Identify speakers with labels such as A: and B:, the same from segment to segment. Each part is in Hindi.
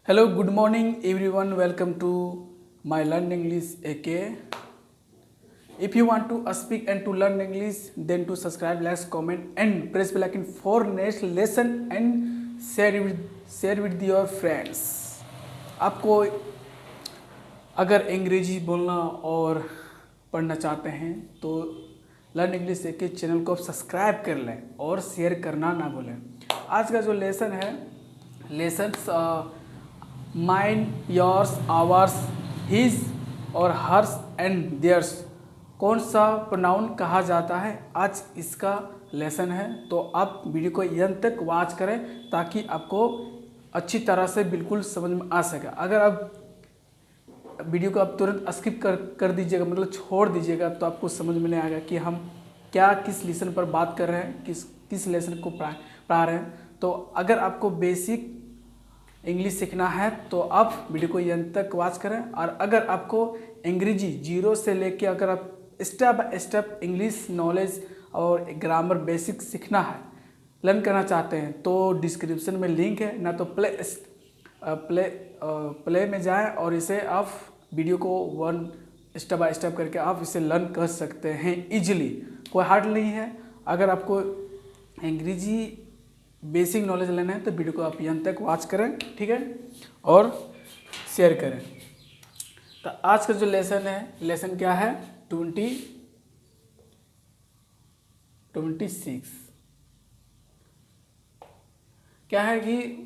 A: Hello, good morning everyone. Welcome to my Learn English AK. If you want to speak and to learn English, then to subscribe, like, comment, and press bell icon for next lesson and share with your friends. आपको अगर अंग्रेजी बोलना और पढ़ना चाहते हैं तो लर्न इंग्लिश के चैनल को आप सब्सक्राइब कर लें और शेयर करना ना भूलें। आज का जो लेसन है माइन, योर्स, आवर्स, हिज और हर्स एंड देयर्स कौन सा प्रोनाउन कहा जाता है, आज इसका लेसन है। तो आप वीडियो को अंत तक वॉच करें ताकि आपको अच्छी तरह से बिल्कुल समझ में आ सके। अगर आप वीडियो को आप तुरंत स्किप कर दीजिएगा, मतलब छोड़ दीजिएगा, तो आपको समझ में नहीं आएगा कि हम क्या किस लेसन पर बात कर रहे हैं, किस लेसन को पढ़ा रहे हैं। तो अगर आपको बेसिक इंग्लिश सीखना है तो आप वीडियो को अंत तक वॉच करें। और अगर आपको अंग्रेजी जीरो से लेके अगर आप step by step English knowledge और ग्रामर बेसिक सीखना है, लर्न करना चाहते हैं, तो डिस्क्रिप्शन में लिंक है, ना तो प्ले में जाएं और इसे आप वीडियो को वन स्टेप बाय स्टेप करके आप इसे लर्न कर सकते हैं इजीली। कोई हार्ड नहीं है। अगर आपको अंग्रेजी बेसिक नॉलेज लेना है तो वीडियो को आप यहाँ तक वॉच करें, ठीक है, और शेयर करें। तो आज का जो लेसन है, लेसन क्या है, 26 क्या है कि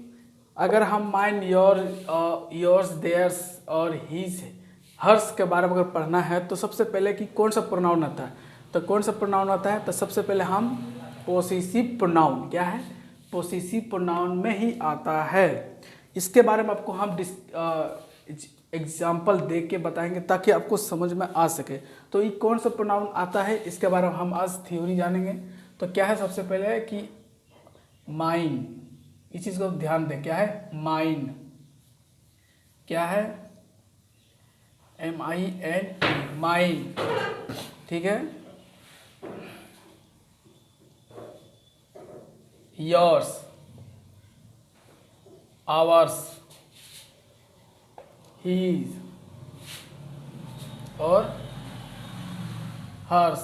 A: अगर हम माइन, योर्स, देयर्स और हीज, हर्स के बारे में अगर पढ़ना है तो सबसे पहले कि कौन सा प्रोनाउन आता है, तो कौन सा प्रोनाउन आता है, तो सबसे पहले हम पोसेसिव प्रोनाउन, क्या है, पोसेसिव प्रोनाउन में ही आता है। इसके बारे में आपको हम एग्जाम्पल दे के बताएंगे ताकि आपको समझ में आ सके। तो ये कौन सा प्रोनाउन आता है, इसके बारे में हम आज थ्योरी जानेंगे। तो क्या है, सबसे पहले कि माइन, इस चीज़ को ध्यान दें, क्या है माइन, क्या है MIN, माइन, ठीक है। योर्स, आवर्स, हीज और hers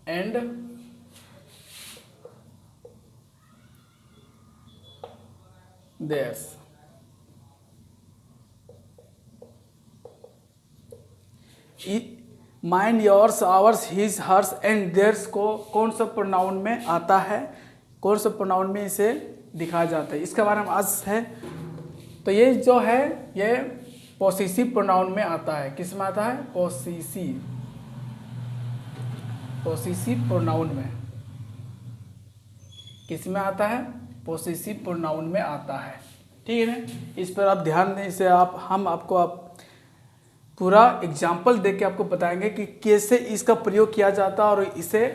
A: and theirs. Mine, yours, ours, his, hers and theirs को कौन सा प्रोनाउन में आता है, कौन सा प्रोनाउन में इसे दिखाया जाता है, इसके बारे में आज है। तो ये जो है ये पोसेसिव प्रोनाउन में आता है। किस में आता है, पोसेसिव प्रोनाउन में। किस में आता है, पोसेसिव प्रोनाउन में आता है, ठीक है ना। इस पर आप ध्यान दें, इसे हम आपको पूरा एग्जाम्पल दे के आपको बताएंगे कि कैसे इसका प्रयोग किया जाता है और इसे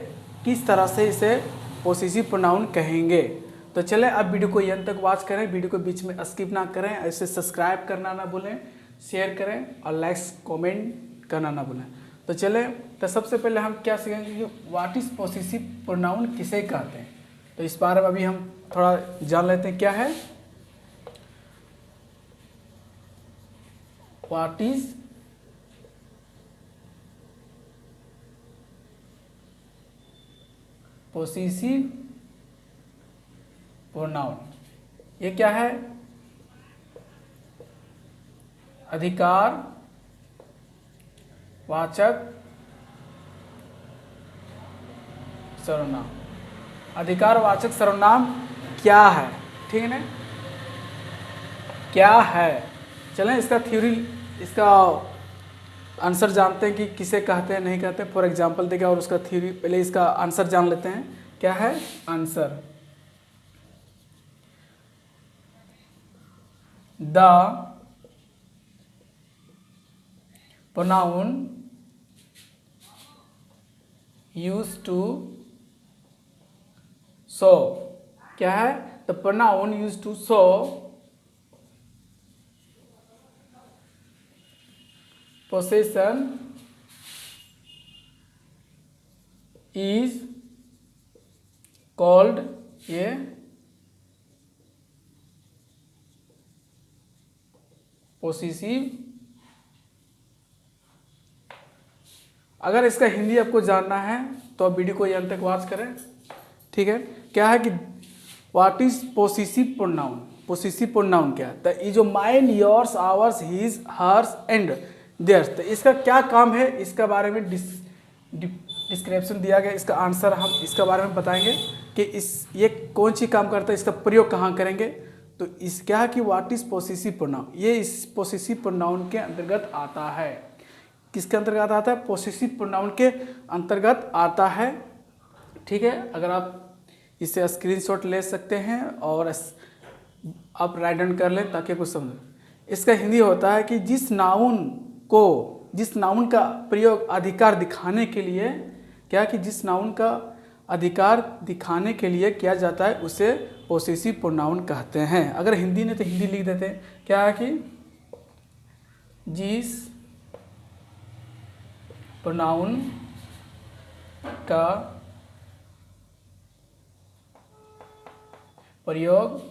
A: किस तरह से इसे पोसेसिव प्रोनाउन कहेंगे। तो चले अब वीडियो को यहाँ तक वॉच करें, वीडियो को बीच में स्किप ना करें, ऐसे सब्सक्राइब करना ना भूलें, शेयर करें और लाइक्स कमेंट करना ना भूलें। तो चले, तो सबसे पहले हम क्या सीखेंगे कि व्हाट इज पोसेसिव प्रोनाउन किसे कहते हैं। तो इस बारे में अभी हम थोड़ा जान लेते हैं, क्या है व्हाट इज पोसेसिव प्रोनाउन। ये क्या है, अधिकार वाचक सर्वनाम। अधिकारवाचक सर्वनाम क्या है, ठीक है ना, क्या है। चलें इसका थ्योरी, इसका आंसर जानते हैं कि किसे कहते हैं, नहीं कहते हैं। फॉर एग्जांपल देगा और उसका थ्योरी, पहले इसका आंसर जान लेते हैं। क्या है answer, the pronoun used to show, क्या है, the pronoun used to show possession is called ये पोसेसिव। अगर इसका हिंदी आपको जानना है तो आप वीडियो को यहाँ तक वॉच करें, ठीक है। क्या है कि what is possessive pronoun, possessive pronoun क्या है, तो ये जो mine, yours, ours, his, hers and theirs, तो इसका क्या काम है, इसका बारे में डिस्क्रिप्शन दिया गया, इसका आंसर हम इसके बारे में बताएंगे कि ये कौन सी काम करता है, इसका प्रयोग कहाँ करेंगे। तो इस क्या है कि व्हाट इज पोसेसिव प्रोनाउन, ये इस पोसेसिव प्रोनाउन के अंतर्गत आता है। किसके अंतर्गत आता है, पोसेसिव प्रोनाउन के अंतर्गत आता है, ठीक है। अगर आप इसे स्क्रीनशॉट ले सकते हैं और आप राइट डाउन कर लें ताकि कुछ समझ। इसका हिंदी होता है कि जिस नाउन का प्रयोग अधिकार दिखाने के लिए, क्या कि जिस नाउन का अधिकार दिखाने के लिए किया जाता है उसे पोसेसिव प्रोनाउन कहते हैं। अगर हिंदी ने तो हिंदी लिख देते हैं, क्या है कि जिस प्रोनाउन का प्रयोग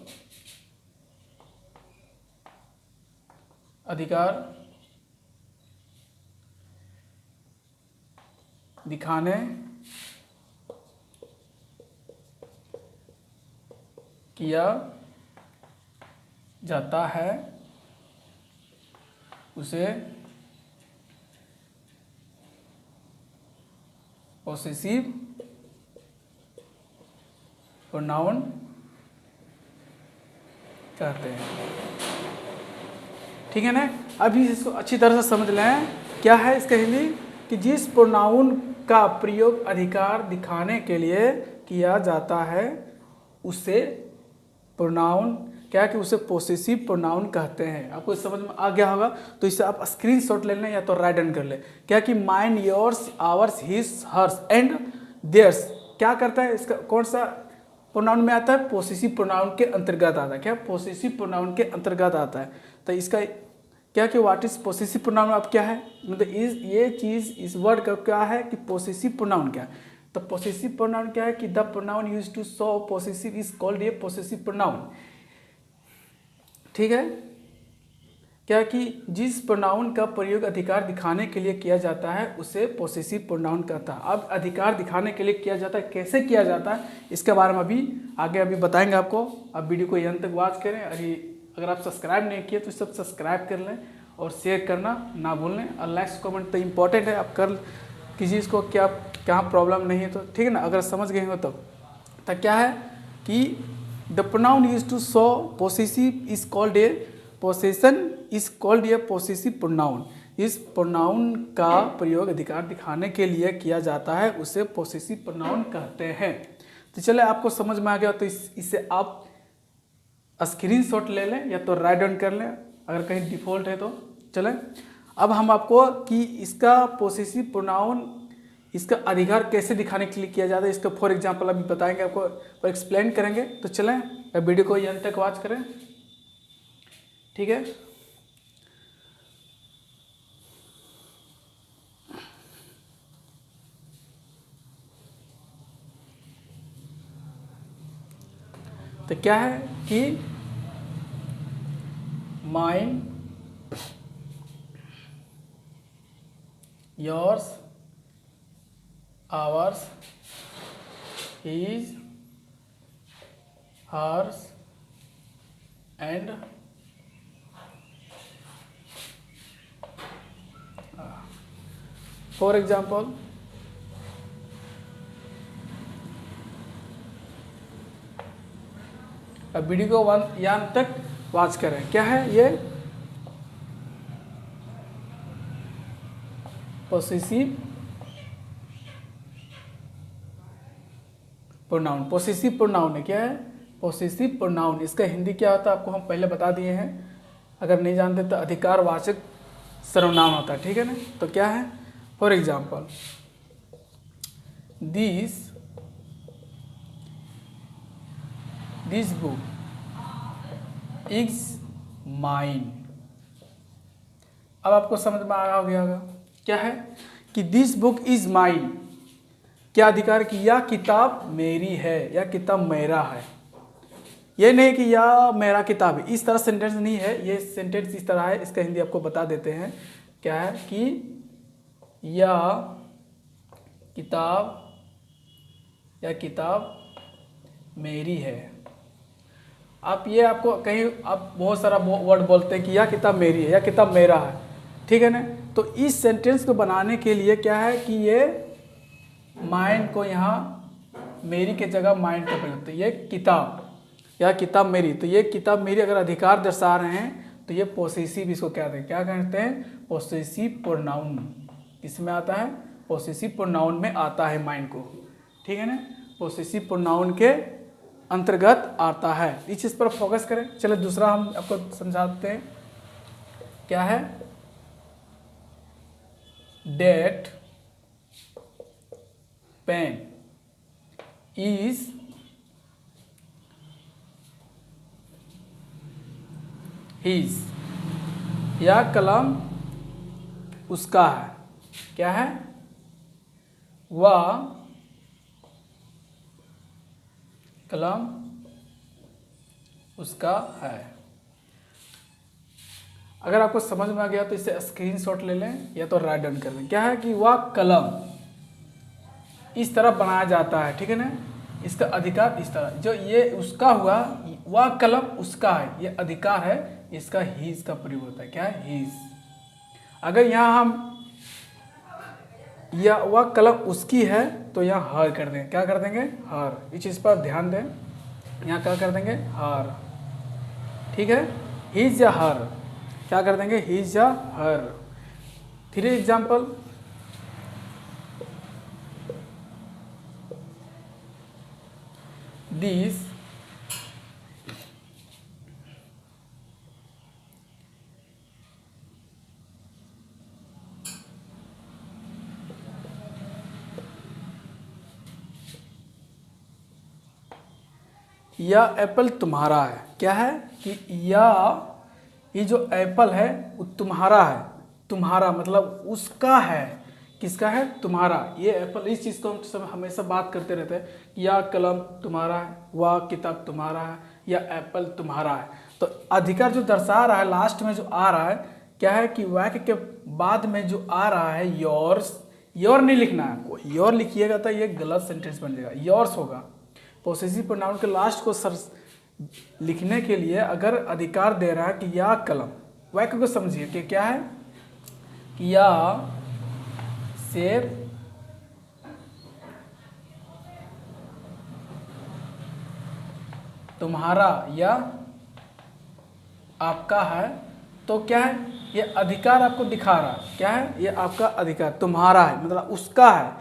A: अधिकार दिखाने किया जाता है उसे पोसेसिव प्रोनाउन कहते हैं, ठीक है ना। अभी इसको अच्छी तरह से समझ लें। क्या है इसका हिंदी कि जिस प्रोनाउन का प्रयोग अधिकार दिखाने के लिए किया जाता है उसे प्रोनाउन, क्या कि उसे पोसेसिव प्रोनाउन कहते हैं। आपको समझ में आ गया होगा, तो इसे आप स्क्रीनशॉट ले लें या तो राइट डाउन कर लें। क्या कि mine, yours, ours, his, hers and theirs क्या करता है, इसका कौन सा प्रोनाउन में आता है, पोसेसिव प्रोनाउन के अंतर्गत आता है। क्या पोसेसिव प्रोनाउन के अंतर्गत आता है। तो इसका क्या कि व्हाट इज पोसेसिव प्रोनाउन अब क्या है, मतलब ये चीज़ इस वर्ड का क्या है कि पोसेसिव प्रोनाउन क्या है। तो पोसेसिव प्रोनाउन क्या है कि the pronoun used to show possessive is called a possessive pronoun, ठीक है। क्या कि जिस प्रोनाउन का प्रयोग अधिकार दिखाने के लिए किया जाता है उसे पोसेसिव प्रोनाउन कहता है। अब अधिकार दिखाने के लिए किया जाता है, कैसे किया जाता है इसके बारे में आगे बताएंगे आपको। अब वीडियो को यहाँ तक वॉच करें। अगर आप सब्सक्राइब नहीं किए तो सब सब्सक्राइब कर लें और शेयर करना ना भूलें, और लाइक कमेंट तो इम्पोर्टेंट है। आप कर किसी चीज़ को क्या प्रॉब्लम नहीं है तो ठीक है ना, अगर समझ गए हो तब। तो क्या है कि the pronoun used to show possessive is called a possession is called a possessive pronoun. इस प्रोनाउन का प्रयोग अधिकार दिखाने के लिए किया जाता है उसे पोसेसिव प्रोनाउन कहते हैं। तो चले आपको समझ में आ गया तो इसे आप स्क्रीनशॉट ले लें या तो राइट डाउन कर लें अगर कहीं डिफ़ॉल्ट है तो। चलें अब हम आपको कि इसका पोसेसिव प्रोनाउन, इसका अधिकार कैसे दिखाने के लिए किया जाता है इसका फॉर एग्जांपल अभी बताएंगे आपको और एक्सप्लेन करेंगे। तो चलें वीडियो को यहाँ तक वॉच करें, ठीक है। तो क्या है कि mine, yours, ours, his, hers and for example अब वीडियो को यहाँ तक वॉच करें। क्या है ये पोसेसिव प्रोनाउन, पोसेसिव प्रोनाउन है। क्या है पोसेसिव प्रोनाउन, इसका हिंदी क्या होता है आपको हम पहले बता दिए हैं, अगर नहीं जानते तो अधिकारवाचक सर्वनाम होता है, ठीक है ना। तो क्या है for example this book is mine. अब आपको समझ में आ गया होगा क्या है कि दिस बुक इज माइन, क्या अधिकार की यह किताब मेरी है, यह किताब मेरा है। ये नहीं कि यह मेरा किताब है, इस तरह सेंटेंस नहीं है। ये सेंटेंस इस तरह है, इसका हिंदी आपको बता देते हैं। क्या है कि यह किताब मेरी है। आप ये आपको कहीं आप बहुत सारा वर्ड बोलते हैं कि यह किताब मेरी है, यह किताब मेरा है, ठीक है ना। तो इस सेंटेंस को बनाने के लिए क्या है कि ये माइंड को यहाँ मेरी के जगह माइंड का प्रयोग, तो ये किताब, यह किताब मेरी, तो ये किताब मेरी अगर अधिकार दर्शा रहे हैं तो ये पोसेसिव, इसको क्या कहते हैं पोसेसिव प्रोनाउन। इसमें आता है पोसेसिव प्रोनाउन में आता है माइंड को, ठीक है ना, पोसेसिव प्रोनाउन के अंतर्गत आता है। इस चीज़ पर फोकस करें। चलो दूसरा हम आपको समझाते हैं। क्या है डेट पेन इज हिज, यह कलम उसका है। क्या है वह कलम उसका है। अगर आपको समझ में आ गया तो इसे स्क्रीनशॉट ले लें या तो राइट डाउन कर लें। क्या है कि वह कलम इस तरह बनाया जाता है, ठीक है ना, इसका अधिकार इस तरह, जो ये उसका हुआ, वह कलम उसका है, ये अधिकार है, इसका हीज का प्रयोग होता है। क्या है हीज। अगर यहाँ हम या वह कलम उसकी है तो यहाँ हर कर देंगे। क्या कर देंगे हर। इस चीज़ पर ध्यान दें, यहाँ क्या कर देंगे हर, ठीक है, हीज या हर, क्या कर देंगे हीज या हर। 3 एग्जाम्पल, दिस यह एप्पल तुम्हारा है। क्या है कि ये जो एप्पल है वो तुम्हारा है। तुम्हारा मतलब उसका है, किसका है तुम्हारा। ये एप्पल, इस चीज़ को हम सब हमेशा बात करते रहते हैं कि यह कलम तुम्हारा है, वह किताब तुम्हारा है, या एप्पल तुम्हारा है। तो अधिकार जो दर्शा रहा है लास्ट में जो आ रहा है, क्या है कि वाक्य के बाद में जो आ रहा है योर्स, योर नहीं लिखना है, योर लिखिएगा तो ये गलत सेंटेंस बन जाएगा, योर्स होगा। पोसेसिव प्रोनाउन के लास्ट को लिखने के लिए अगर अधिकार दे रहा है कि यह कलम, वाक्य को समझिए कि क्या है कि यह सेब तुम्हारा या आपका है, तो क्या है ये अधिकार आपको दिखा रहा है। क्या है ये आपका अधिकार, तुम्हारा है मतलब उसका है,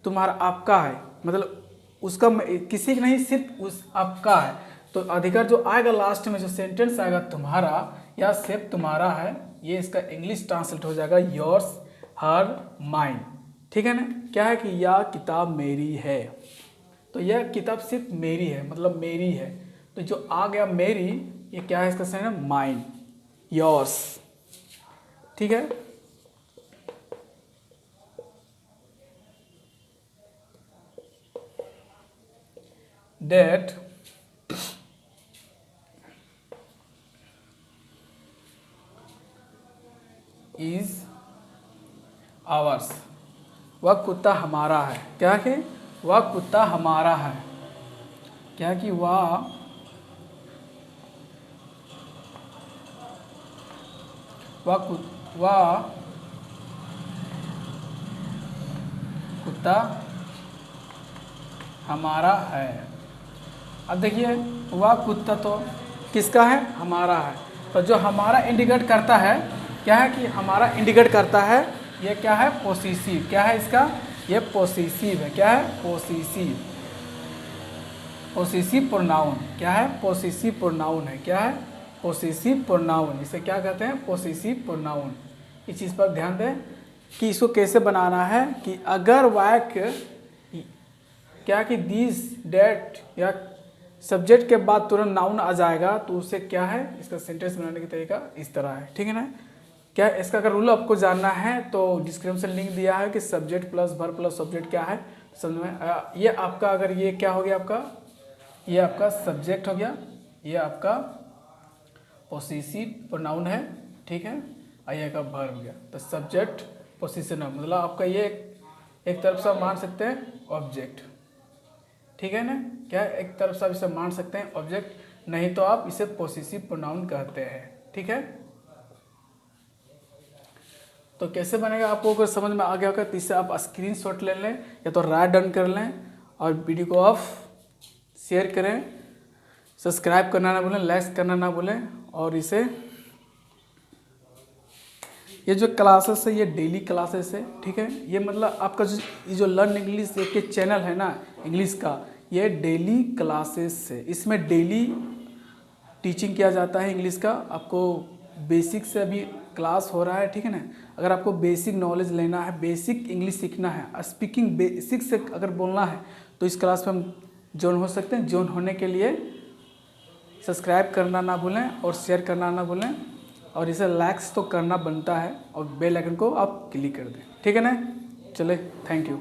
A: तुम्हारा आपका है मतलब उसका किसी का नहीं, सिर्फ उस आपका है। तो अधिकार जो आएगा लास्ट में, जो सेंटेंस आएगा तुम्हारा या सिर्फ तुम्हारा है, ये इसका इंग्लिश ट्रांसलेट हो जाएगा योर्स हर माइन, ठीक है ना। क्या है कि यह किताब मेरी है, तो यह किताब सिर्फ मेरी है मतलब मेरी है। तो जो आ गया मेरी, ये क्या है इसका सेंस है माइन, योर्स, ठीक है। That is ours, वह कुत्ता हमारा है। क्या कि वह कुत्ता हमारा है। क्या कि वह कुत्ता हमारा है। अब देखिए वह कुत्ता तो किसका है हमारा है, तो जो हमारा इंडिकेट करता है, क्या है कि हमारा इंडिकेट करता है, ये क्या है पोसेसिव। क्या है इसका, ये पोसेसिव है। क्या है पोसेसिव, पोसेसिव प्रोनाउन। क्या है पोसेसिव प्रोनाउन है। क्या है पोसेसिव प्रोनाउन, इसे क्या कहते हैं पोसेसिव प्रोनाउन। इस चीज़ पर ध्यान दें कि इसको कैसे बनाना है कि अगर वाक्य क्या कि दिस डेट या सब्जेक्ट के बाद तुरंत नाउन आ जाएगा तो उसे क्या है, इसका सेंटेंस बनाने का तरीका इस तरह है, ठीक है ना। क्या इसका अगर रूल आपको जानना है तो डिस्क्रिप्शन लिंक दिया है कि subject plus verb plus subject क्या है समझ में आया? ये आपका, अगर ये क्या हो गया आपका, ये आपका सब्जेक्ट हो गया, ये आपका पोसेसिव प्रोनाउन है, ठीक है, और ये का वर्ब हो गया। तो सब्जेक्ट पोसेसिव नाउन मतलब आपका ये एक तरफ से आप मान सकते हैं ऑब्जेक्ट, ठीक है ना, क्या एक तरफ से आप इसे मान सकते हैं ऑब्जेक्ट, नहीं तो आप इसे पोसेसिव प्रोनाउन कहते हैं, ठीक है। तो कैसे बनेगा आपको अगर समझ में आ गया होगा तो इससे आप स्क्रीनशॉट ले लें या तो राइट डाउन कर लें और वीडियो को आप शेयर करें, सब्सक्राइब करना ना भूलें, लाइक करना ना भूलें। और इसे, ये जो क्लासेस है ये डेली क्लासेस है, ठीक है। ये मतलब आपका जो लर्न इंग्लिश के चैनल है ना इंग्लिश का, ये डेली क्लासेस है, इसमें डेली टीचिंग किया जाता है इंग्लिश का। आपको बेसिक से अभी क्लास हो रहा है, ठीक है ना। अगर आपको बेसिक नॉलेज लेना है, बेसिक इंग्लिश सीखना है, स्पीकिंग बेसिक से अगर बोलना है तो इस क्लास में हम ज्वाइन हो सकते हैं। ज्वाइन होने के लिए सब्सक्राइब करना ना भूलें और शेयर करना ना भूलें, और इसे लाइक्स तो करना बनता है और बेल आइकन को आप क्लिक कर दें, ठीक है ना। चले, थैंक यू।